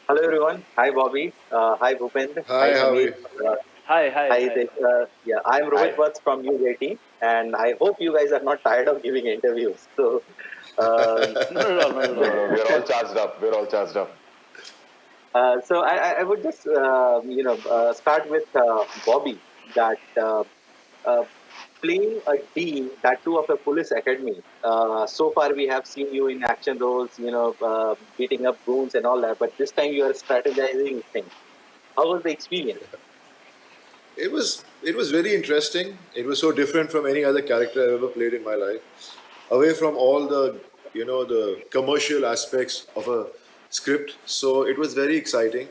Hello everyone. Hi Bobby. Hi Bhupendra. Hi Hi, Samir. Harvey. Uh, Hi, hi, hi. hi. Yeah, I'm Rohit Hi. Vats from News 18, and I hope you guys are not tired of giving interviews. So, um, Not at all, not at No, all. no, we're all charged up. We're all charged up. I would just start with Bobby that uh, playing a dean, that too of a police academy. So far we have seen you in action roles, beating up goons and all that, but this time you are strategizing things. How was the experience? It was very interesting. It was so different from any other character I've ever played in my life. Away from all the the commercial aspects of a script. So it was very exciting.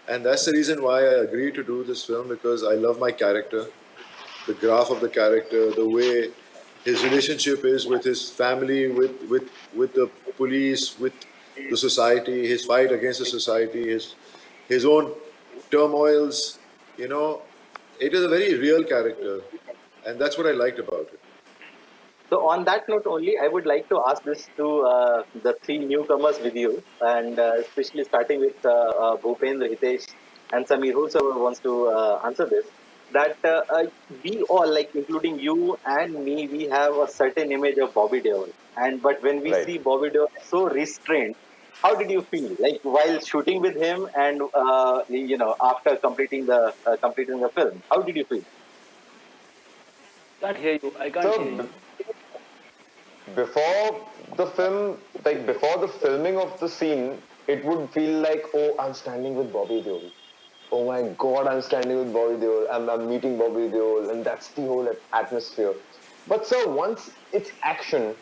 And that's the reason why I agreed to do this film because I love my character, the graph of the character, the way his relationship is with his family, with the police, with the society, his fight against the society, his own turmoils. You know, it is a very real character, and that's what I liked about it. So on that note only, I would like to ask this to the three newcomers with you, and especially starting with Bhupendra, Hitesh, and Samir, whosoever wants to answer this. That we all, like including you and me, we have a certain image of Bobby Deol, and but when we Right. see Bobby Deol so restrained, how did you feel? Like while shooting with him, and after completing the film, how did you feel? Can't hear you. I can't hear So you. before the film, like before the filming of the scene, it would feel like, oh, I'm standing with Bobby Deol. Oh my God, I'm standing with Bobby Deol. I'm meeting Bobby Deol, and that's the whole atmosphere. But sir, once it's action,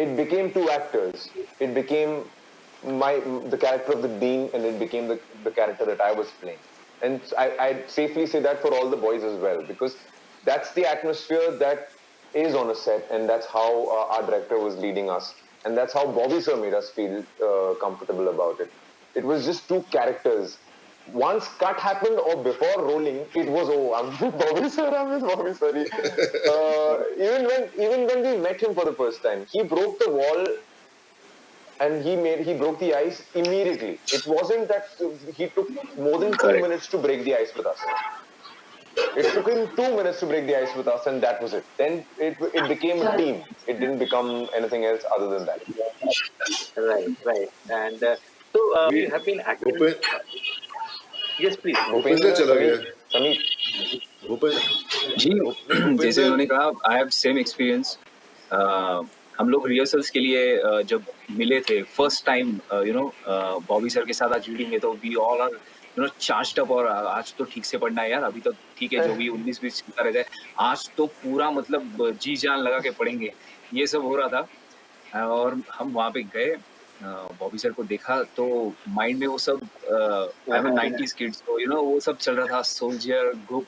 it became two actors. It became the character of the Dean, and it became the character that I was playing. And I'd safely say that for all the boys as well, because that's the atmosphere that is on a set, and that's how our director was leading us, and that's how Bobby sir made us feel comfortable about it. It was just two characters. Once cut happened or before rolling, it was, oh, I'm with Bobby sir, I'm with Bobby sir. Even when we met him for the first time, he broke the wall and he broke the ice immediately. It wasn't that he took more than 2 minutes to break the ice with us. It took him 2 minutes to break the ice with us, and that was it. Then it became a team. It didn't become anything else other than that. Right, right, and We you have been acting. Bhupen, Yes, please. Bhupender Bhupendra, चला गया. Sameer. Bhupendra जी नहीं जैसे भूपेंद्र. उन्होंने कहा I have same experience. हम लोग rehearsals के लिए जब मिले थे फर्स्ट टाइम बॉबी सर के साथ आज रीडिंग है तो we all are charged up और आज तो ठीक से पढ़ना है यार। अभी तो ठीक है जो भी 19-20 चलता रहता है, आज तो पूरा मतलब जी जान लगा के पढ़ेंगे, ये सब हो रहा था। और हम वहाँ पे गए, बॉबी सर को देखा तो माइंड में वो सब आई एम 90s किड्स, तो वो सब चल रहा था, सोल्जर ग्रुप,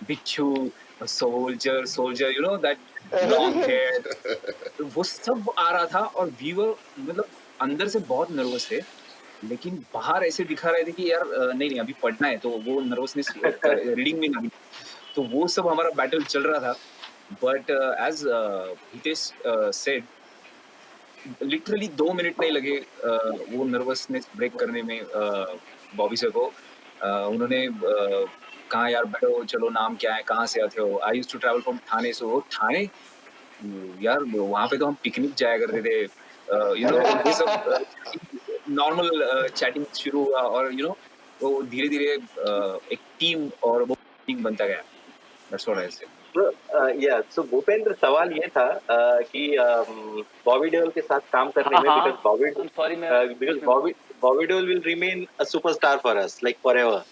बिच्छू, soldier soldier, that long hair, तो वो सब आ रहा था। और वी वर मतलब अंदर से बहुत नर्वस थे, लेकिन बाहर ऐसे दिखा रहे थे कि यार नहीं नहीं अभी पढ़ना है, तो वो नर्वसनेस रीडिंग में ना आनी। तो वो सब हमारा बैटल चल रहा था। But as Hitesh said, literally 2 minute नहीं लगे वो नर्वसनेस ब्रेक करने में बॉबी सर को। उन्होंने कहा यार बैठो, चलो नाम क्या है, कहाँ से आते हो। I used to travel from Thane, so Thane यार वहाँ पे तो हम पिकनिक जाया करते थे। ये सब नॉर्मल चैटिंग शुरू हुआ और वो धीरे धीरे एक टीम और वो टीम बनता गया। दैट्स व्हाट आई से। सो भूपेंद्र, सवाल ये था कि बॉबी देओल के साथ काम करने हाँ में, हाँ, because Bobby I am sorry, मैं बिकॉज बीच में Bobby Bobby Deol will remain a superstar for us like for ever.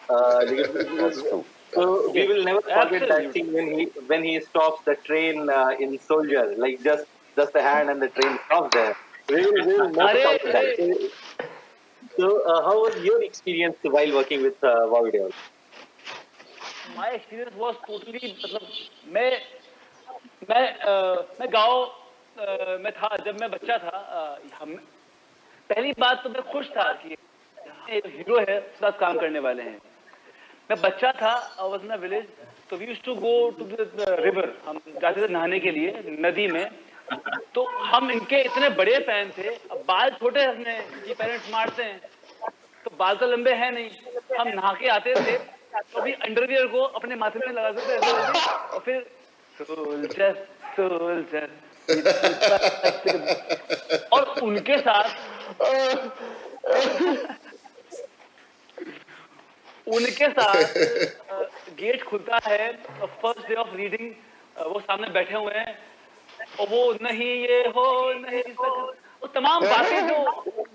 That's true. So we yes, will never forget that scene absolutely. when he stops the train in Soldier, like just a hand and the train stops there. We will never अरे forget अरे, that. How was your experience while working with Bobby Deol? My experience was totally, मतलब मैं मैं गांव में था जब मैं बच्चा था। हम पहली बात तो मैं खुश था कि एक हीरो है, उसके साथ काम करने वाले हैं। मैं बच्चा था, I was in a village, तो we used to go to the river. हम जाते थे नहाने के लिए नदी में। तो हम इनके इतने बड़े फैन थे। अब बाल छोटे अपने, इनके पेरेंट्स मारते हैं, तो बाल तो लंबे हैं नहीं, हम नहा के आते थे तो भी अंडरवियर को अपने माथे में लगाते थे ऐसे करके, और फिर सोल्जर सोल्जर और उनके साथ गेट खुलता है, फर्स्ट डे ऑफ रीडिंग, वो सामने बैठे हुए हैं और वो नहीं ये हो नहीं सकता, वो तमाम बातें जो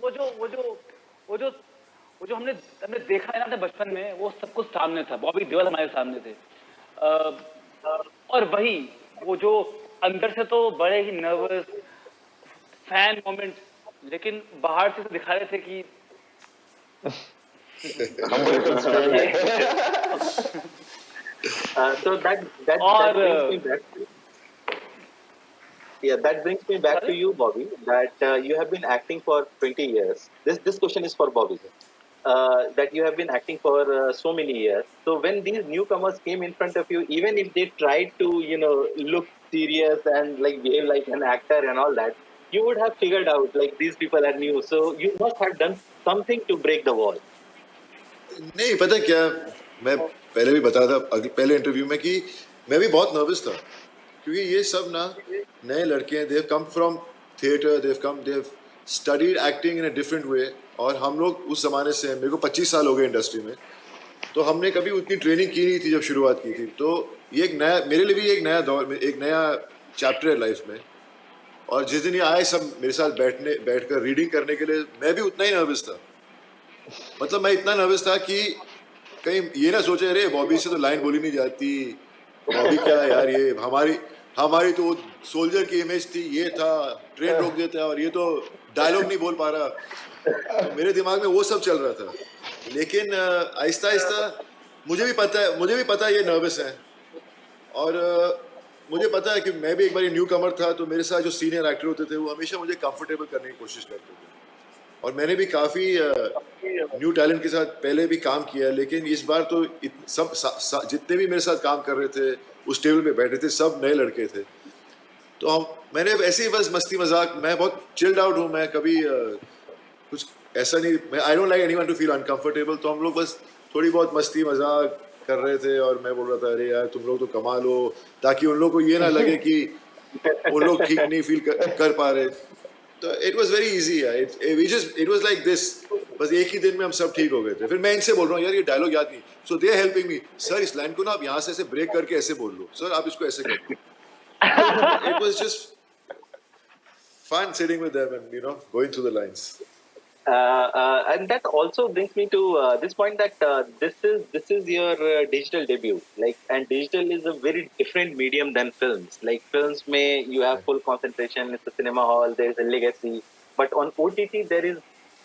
वो जो वो जो वो जो वो जो हमने हमने देखा है ना अपने बचपन में, वो सब कुछ सामने था। बॉबी देओल हमारे सामने थे, और वही वो जो अंदर से तो बड़े ही नर्वस फैन मोमेंट, लेकिन बाहर से तो दिखा रहे थे कि humble constraint. So that और brings me back. Yeah, that brings me back to sorry? you, Bobby. That you have been acting for 20 years. This question is for Bobby. That you have been acting for so many years. So when these newcomers came in front of you, even if they tried to look serious and like behave like an actor and all that, you would have figured out like these people are new. So you must have done something to break the wall. नहीं पता क्या, मैं पहले भी बताया था पहले interview में कि मैं भी बहुत नर्वस था, क्योंकि ये सब ना नए लड़के हैं, Dev come from theatre, Dev studied acting in a different way, और हम लोग उस ज़माने से हैं। मेरे को 25 साल हो गए इंडस्ट्री में, तो हमने कभी उतनी ट्रेनिंग की नहीं थी जब शुरुआत की थी। तो ये एक नया, मेरे लिए भी एक नया दौर में एक नया चैप्टर है लाइफ में। और जिस दिन ये आए सब मेरे साथ बैठकर रीडिंग करने के लिए, मैं भी उतना ही नर्वस था। मतलब मैं इतना नर्वस था कि कहीं ये ना सोचे अरे बॉबी से तो लाइन बोली नहीं जाती, बॉबी क्या है यार, ये हमारी तो सोल्जर की इमेज थी, ये था ट्रेन रोक देता है और ये तो डायलॉग नहीं बोल पा रहा। तो मेरे दिमाग में वो सब चल रहा था। लेकिन आहिस्ता आहिस्ता मुझे भी पता है ये नर्वस है, और मुझे पता है कि मैं भी एक बार न्यू कमर था, तो मेरे साथ जो सीनियर एक्टर होते थे वो हमेशा मुझे कंफर्टेबल करने की कोशिश करते थे। और मैंने भी काफ़ी न्यू टैलेंट के साथ पहले भी काम किया, लेकिन इस बार तो जितने भी मेरे साथ काम कर रहे थे उस टेबल पे बैठे थे सब नए लड़के थे। तो मैंने ऐसे ही बस मस्ती मजाक, मैं बहुत चिल्ड आउट हूँ, मैं कभी कुछ ऐसा नहीं, मैं I don't like anyone to feel uncomfortable. तो हम लोग बस थोड़ी बहुत मस्ती मजाक कर रहे थे, और मैं बोल रहा था अरे यार तुम लोग तो कमाल हो, ताकि उन लोग को ये ना लगे कि उन लोग ठीक नहीं फील कर पा रहे। तो इट वाज वेरी इजी यार, इट वाज लाइक दिस, बस एक ही दिन में हम सब ठीक हो गए थे। फिर मैं इनसे बोल रहा हूँ यार ये डायलॉग याद नहीं, so they are helping me, sir इस लाइन को ना आप यहाँ से ऐसे ब्रेक करके ऐसे बोल लो, सर आप इसको ऐसे कर लो। It was just fun sitting with them and going through the lines. And that also brings me to this point that this is your digital debut, like, and digital is a very different medium than films. Like films may you have full concentration, it's a cinema hall, there is a legacy, but on OTT there is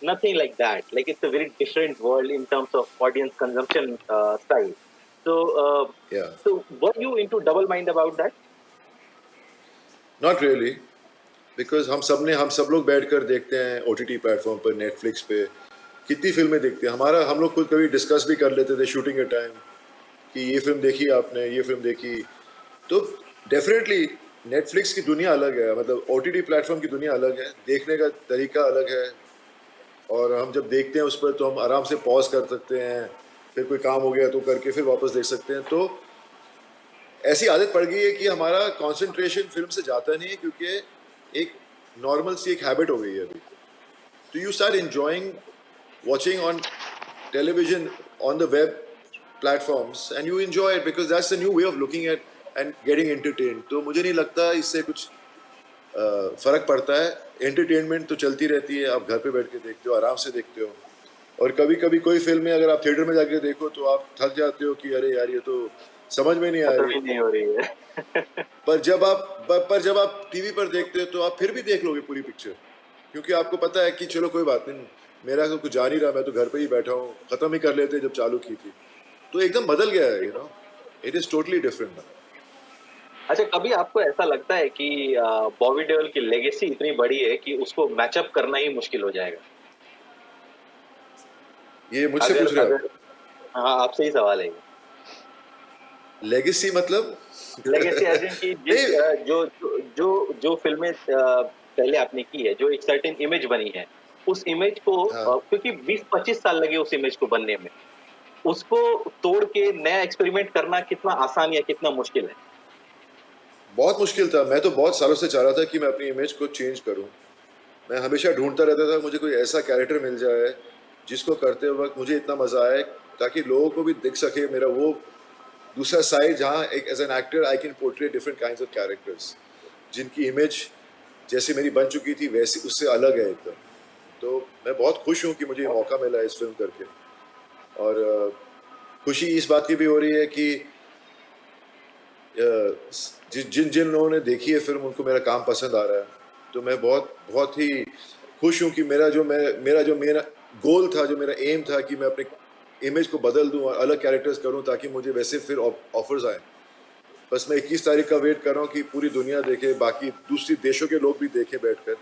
nothing like that. Like it's a very different world in terms of audience consumption style. So Yeah. so were you into double mind about that? Not really, because हम सब लोग बैठकर देखते हैं OTT platform पर, Netflix पे कितनी फिल्में देखते हैं। हम लोग खुद कभी डिस्कस भी कर लेते थे शूटिंग के टाइम कि ये फिल्म देखी आपने, ये फिल्म देखी। तो डेफिनेटली नेटफ्लिक्स की दुनिया अलग है, मतलब OTT प्लेटफॉर्म की दुनिया अलग है, देखने का तरीका अलग है। और हम जब देखते हैं उस पर तो हम आराम से पॉज कर सकते हैं, फिर कोई काम हो गया तो करके फिर वापस देख सकते हैं। तो ऐसी आदत पड़ गई है कि हमारा कंसंट्रेशन फिल्म से जाता नहीं है, क्योंकि एक नॉर्मल सी एक हैबिट हो गई है अभी। तो you start enjoying watching on television, on the web platforms, and you enjoy it because that's the new way of looking at and getting entertained. तो मुझे नहीं लगता इससे कुछ फ़र्क पड़ता है। एंटरटेनमेंट तो चलती रहती है, आप घर पे बैठ के देखते हो, आराम से देखते हो। और कभी कभी कोई फिल्म है अगर आप थिएटर में जाके देखो तो आप थक जाते हो कि अरे यार ये तो समझ में नहीं आ खत्म रही। ही नहीं हो रही है। पर जब आप टीवी पर देखते हो तो आप फिर भी देख लोगे पूरी पिक्चर, क्योंकि आपको पता है कि चलो कोई बात नहीं, मेरा तो कुछ जा नहीं रहा, मैं तो घर पे ही बैठा हूँ, ख़त्म ही कर लेते जब चालू की थी। तो एकदम बदल गया है, इट इज़ टोटली डिफरेंट। अच्छा, कभी आपको ऐसा लगता है कि बॉबी देओल की लेगेसी इतनी बड़ी है कि उसको मैचअप करना ही मुश्किल हो जाएगा? ये मुझसे पूछ रहे हो? हाँ, आपसे ही सवाल है। लेगेसी मतलब लेगेसी एज इन कि जो फिल्में पहले आपने की है, जो एक सर्टेन इमेज बनी है, उस इमेज को हाँ। क्योंकि 20-25 साल लगे उस इमेज को बनने में, उसको तोड़ के नया एक्सपेरिमेंट करना कितना आसान या कितना मुश्किल है? बहुत मुश्किल था। मैं तो बहुत सालों से चाह रहा था कि मैं अपनी इमेज को चेंज करूँ। मैं हमेशा ढूँढता रहता था मुझे कोई ऐसा कैरेक्टर मिल जाए, जिसको करते वक़्त मुझे इतना मज़ा आए, ताकि लोगों को भी दिख सके मेरा वो दूसरा साइड, जहाँ एक as an actor I can portray different kinds of characters, जिनकी इमेज जैसी मेरी बन चुकी थी वैसी उससे अलग है एकदम। तो मैं बहुत खुश हूँ कि मुझे ये मौका मिला है इस फ़िल्म करके। और खुशी इस बात की भी हो रही है कि जिन जिन लोगों ने देखी है फ़िल्म उनको मेरा काम पसंद आ रहा है। तो मैं बहुत बहुत ही खुश हूँ कि मेरा गोल था, जो मेरा एम था कि मैं अपने इमेज को बदल दूँ और अलग कैरेक्टर्स करूँ, ताकि मुझे वैसे फिर ऑफ़र्स आएँ। बस मैं 21 तारीख का वेट कर रहा हूँ कि पूरी दुनिया देखे, बाकी दूसरी देशों के लोग भी देखें बैठकर,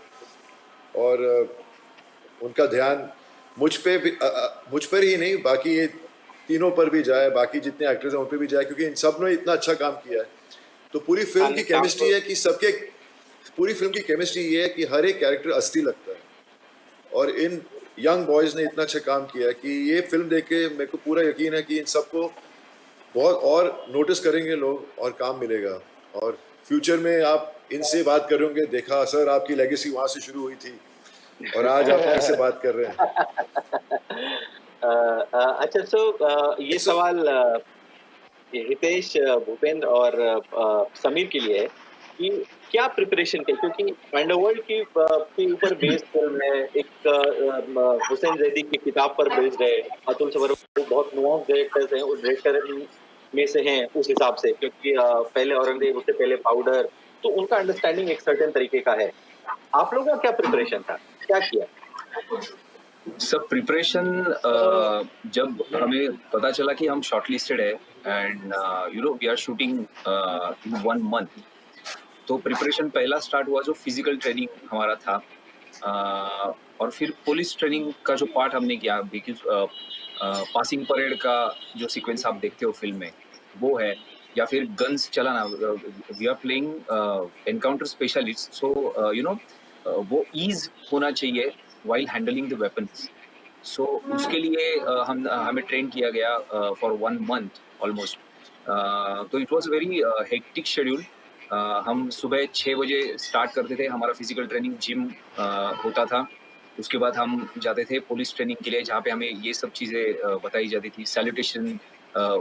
और उनका ध्यान मुझ पर ही नहीं, बाकी ये तीनों पर भी जाए, बाकी जितने एक्टर्स हैं उन पे भी जाए, क्योंकि इन सब ने इतना अच्छा काम किया है। तो पूरी हाँ, फ़िल्म की काम केमिस्ट्री तो है कि पूरी फ़िल्म की केमिस्ट्री ये है कि हर एक कैरेक्टर असली लगता है। और इन यंग बॉयज़ ने इतना अच्छा काम किया है कि ये फ़िल्म देख के मेरे को पूरा यकीन है कि इन सबको बहुत और नोटिस करेंगे लोग और काम मिलेगा। और फ्यूचर में आप इनसे बात कर रहे होंगे, देखा सर आपकी लेगेसी वहाँ से शुरू हुई थी और आज आप मेरे से बात कर रहे हैं। अच्छा, ये इट्स अ सवाल ये हितेश, भूपेंद्र और समीर के लिए है कि क्या प्रिपरेशन की, क्योंकि अंडरवर्ल्ड के ऊपर बेस्ड फिल्म है, एक हुसैन जैदी की किताब पर बेस्ड है। अतुल सवर्ण बहुत नुआंस डायरेक्टर्स हैं, उस डायरेक्टर में से हैं उस हिसाब से, क्योंकि पहले औरंगजेब, उससे पहले पाउडर, तो उनका अंडरस्टैंडिंग एक सर्टेन तरीके का है। आप लोगों का क्या प्रिपरेशन था, क्या किया? सब प्रिपरेशन जब हमें पता चला कि हम शॉर्टलिस्टेड है and you know we are shooting in 1 month, तो प्रिपरेशन पहला स्टार्ट हुआ जो फिजिकल ट्रेनिंग हमारा था। और फिर पुलिस ट्रेनिंग का जो पार्ट हमने किया, बिकॉज पासिंग परेड का जो सीक्वेंस आप देखते हो फिल्म में वो है, या फिर गन्स चलाना। We are playing encounter specialist, so you know वो ईज होना चाहिए while handling the weapons. So उसके लिए हमें ट्रेन किया गया फॉर 1 मंथ ऑलमोस्ट। तो it was very hectic schedule. हम सुबह 6 बजे स्टार्ट करते थे, हमारा फिजिकल ट्रेनिंग जिम होता था। उसके बाद हम जाते थे पुलिस ट्रेनिंग के लिए, जहाँ पे हमें ये सब चीज़ें बताई जाती थी। सैल्यूटेशन,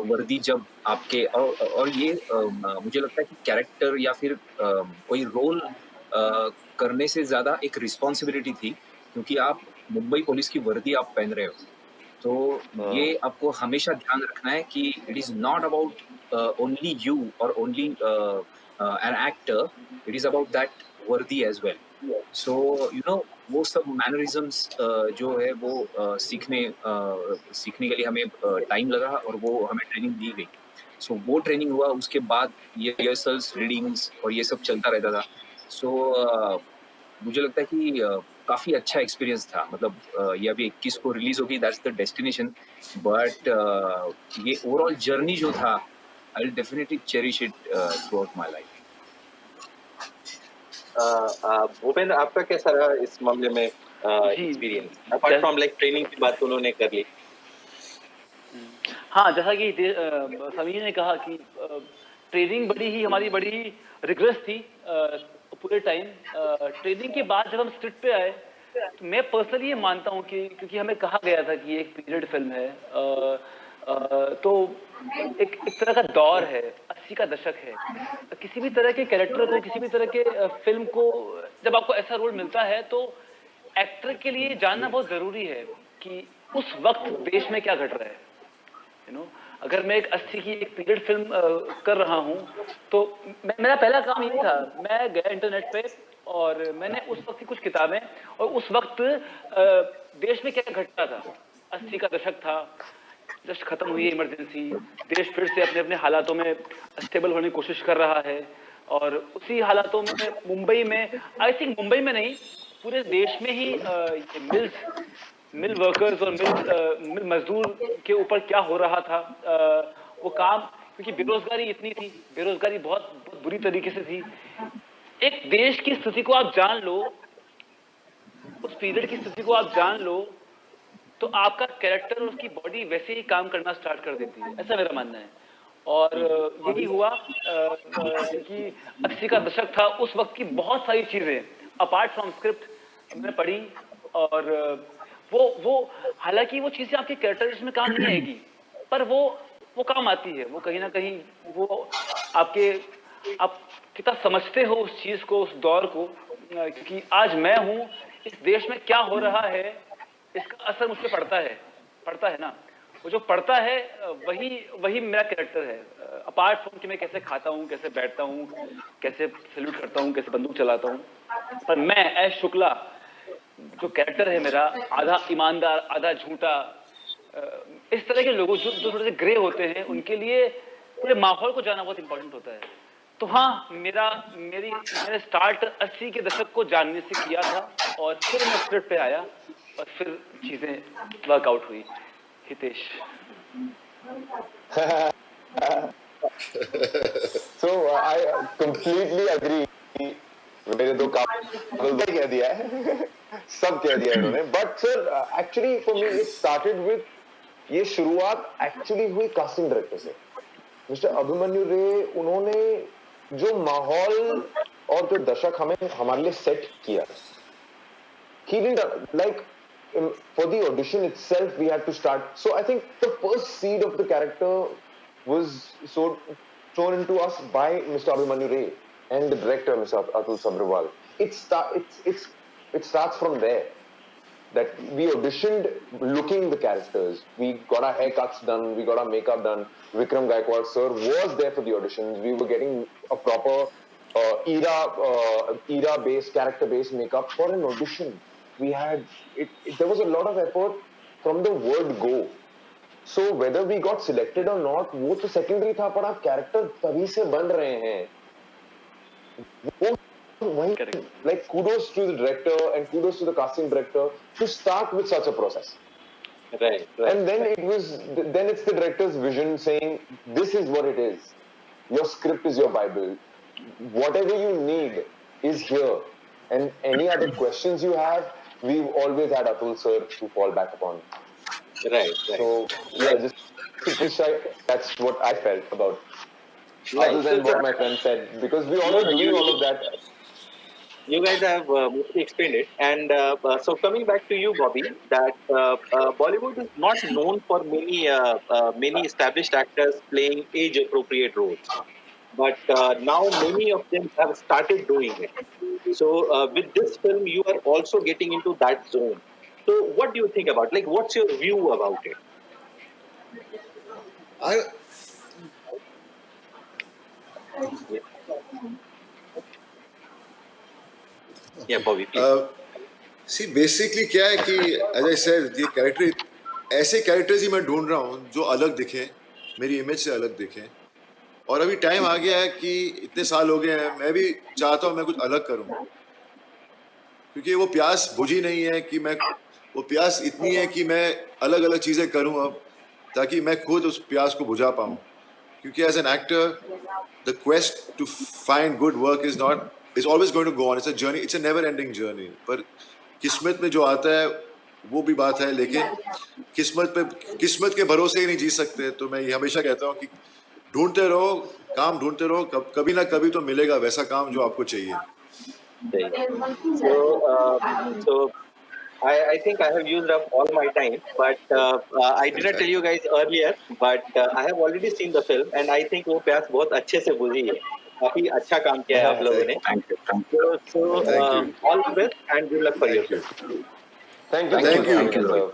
वर्दी जब आपके, और ये मुझे लगता है कि कैरेक्टर या फिर कोई रोल करने से ज़्यादा एक रिस्पॉन्सिबिलिटी थी, क्योंकि आप मुंबई पुलिस की वर्दी आप पहन रहे हो। तो ये आपको हमेशा ध्यान रखना है कि it is not about only you और only an actor, it is about that वर्दी as well. So you know वो सब मैनरिज़म्स जो है वो सीखने के लिए हमें टाइम लगा और वो हमें ट्रेनिंग दी गई। सो वो ट्रेनिंग हुआ, उसके बाद ये रिहर्सल्स, रीडिंग्स और ये सब चलता रहता था। सो मुझे लगता है कि काफ़ी अच्छा एक्सपीरियंस था। मतलब ये अभी 21 को रिलीज़ होगी, दैट्स द डेस्टिनेशन, बट ये ओवरऑल जर्नी जो था, I will definitely cherish it throughout my life. Bhupendra, आपका कैसा रहा इस मामले में जी, experience, apart from like training की बात तो उन्होंने कर ली? हाँ, जैसा कि समीर ने कहा कि ट्रेनिंग हमारी बड़ी रिग्रेस थी पूरे टाइम। ट्रेनिंग के बाद जब हम स्क्रिप्ट पे आए, तो मैं पर्सनली ये मानता हूँ कि क्योंकि हमें कहा गया था कि ये एक पीरियड फिल्म है, तो एक तरह का दौर है, 80 का दशक है। किसी भी तरह के कैरेक्टर को, किसी भी तरह के फिल्म को, जब आपको ऐसा रोल मिलता है तो एक्टर के लिए जानना बहुत जरूरी है कि उस वक्त देश में क्या घट रहा है। यू नो, अगर मैं एक 80 की एक पीरियड फिल्म कर रहा हूँ, तो मेरा पहला काम ये था, मैं गया इंटरनेट पे और मैंने उस वक्त की कुछ किताबें, और उस वक्त देश में क्या घटता था। 80 का दशक था, जस्ट खत्म हुई इमरजेंसी, देश फिर से अपने अपने हालातों में स्टेबल होने की कोशिश कर रहा है, और उसी हालातों में मुंबई में, आई थिंक मुंबई में नहीं, पूरे देश में ही ये मिल वर्कर्स और मिल मजदूर के ऊपर क्या हो रहा था। वो काम, क्योंकि बेरोजगारी इतनी थी, बेरोजगारी बहुत बुरी तरीके से थी। एक देश की स्थिति को आप जान लो, उस पीरियड की स्थिति को आप जान लो तो आपका कैरेक्टर और उसकी बॉडी वैसे ही काम करना स्टार्ट कर देती है, ऐसा मेरा मानना है। और यही हुआ क्योंकि 80 का दशक था, उस वक्त की बहुत सारी चीजें अपार्ट फ्रॉम स्क्रिप्ट मैंने पढ़ी, और वो हालांकि वो चीजें आपके कैरेक्टर्स में काम नहीं आएगी, पर वो काम आती है, वो कहीं ना कहीं वो आप कितना समझते हो उस चीज को, उस दौर को, क्योंकि आज मैं हूं, इस देश में क्या हो रहा है इसका असर मुझ पर पड़ता है ना। वो जो पड़ता है वही मेरा कैरेक्टर है, अपार्ट फ्रॉम कि मैं कैसे खाता हूँ, कैसे बैठता हूँ, कैसे सैल्यूट करता हूँ, कैसे बंदूक चलाता हूँ, पर मैं एस शुक्ला जो कैरेक्टर है मेरा, आधा ईमानदार आधा झूठा, इस तरह के लोगों जो थोड़े से ग्रे होते हैं, उनके लिए पूरे माहौल को जानना बहुत इंपॉर्टेंट होता है। तो हाँ, मैंने स्टार्ट 80 के दशक को जानने से किया था, और फिर मैं स्क्रिप्ट पे आया और फिर चीजें वर्कआउट हुई। Hitesh. So I completely agree. मेरे दो काबिल कह दिया है सब कह दिया इन्होंने, but sir actually for me it started with, ये शुरुआत एक्चुअली हुई कास्टिंग डायरेक्टर से, मिस्टर अभिमन्यु रे। उन्होंने जो माहौल और जो दशक हमें हमारे लिए सेट किया, he didn't like for the audition itself we had to start. So I think the first seed of the character was shown into us by Mr. Abhimanyu Ray and the director Mr. Atul Sabharwal. It starts from there, that we auditioned looking the characters. We got our haircuts done, we got our makeup done. Vikram Gaikwad sir was there for the auditions. We were getting a proper era-based, character-based makeup for an audition. We had there was a lot of effort from the word go. So whether we got selected or not, वो तो secondary था, पर आप character तभी से बन रहे हैं। वो वही, like kudos to the director and kudos to the casting director to start with such a process. Right. And then it's the director's vision saying, this is what it is. Your script is your Bible. Whatever you need is here. And any other questions you have, we've always had Atul sir to fall back upon. Right. So, yeah, just to push that's what I felt about. Right. Other than what my friend said, because we all were doing all of that. You guys have mostly explained it, and so coming back to you, Bobby, that Bollywood is not known for many established actors playing age-appropriate roles, but now many of them have started doing it. So with this film, you are also getting into that zone. So what do you think about? Like, what's your view about it? I Yeah, Bobby. Please. See basically क्या है कि as I said, ये character, ऐसे characters ही मैं ढूंढ रहा हूँ जो अलग दिखें, मेरी इमेज से अलग दिखें। और अभी टाइम आ गया है कि इतने साल हो गए हैं, मैं भी चाहता हूँ मैं कुछ अलग करूँ, क्योंकि वो प्यास बुझी नहीं है कि मैं, वो प्यास इतनी है कि मैं अलग अलग चीज़ें करूँ अब, ताकि मैं खुद उस प्यास को बुझा पाऊँ। क्योंकि as an actor the quest to find good work is always going to go on. It's a journey. It's a never-ending journey. पर किस्मत में जो आता है वो भी बात है, लेकिन किस्मत के भरोसे ही नहीं जी सकते। तो मैं ये हमेशा कहता हूँ कि ढूंढते रहो, काम ढूंढते रहो, कभी ना कभी तो मिलेगा वैसा काम जो आपको चाहिए। So I think I have used up all my time, but I didn't tell you guys earlier, but I have already seen the film, and I think वो प्यास बहुत अच्छे से बुझी है। काफी अच्छा काम किया है आप लोगों ने। So all the best and good luck for your film. Thank you.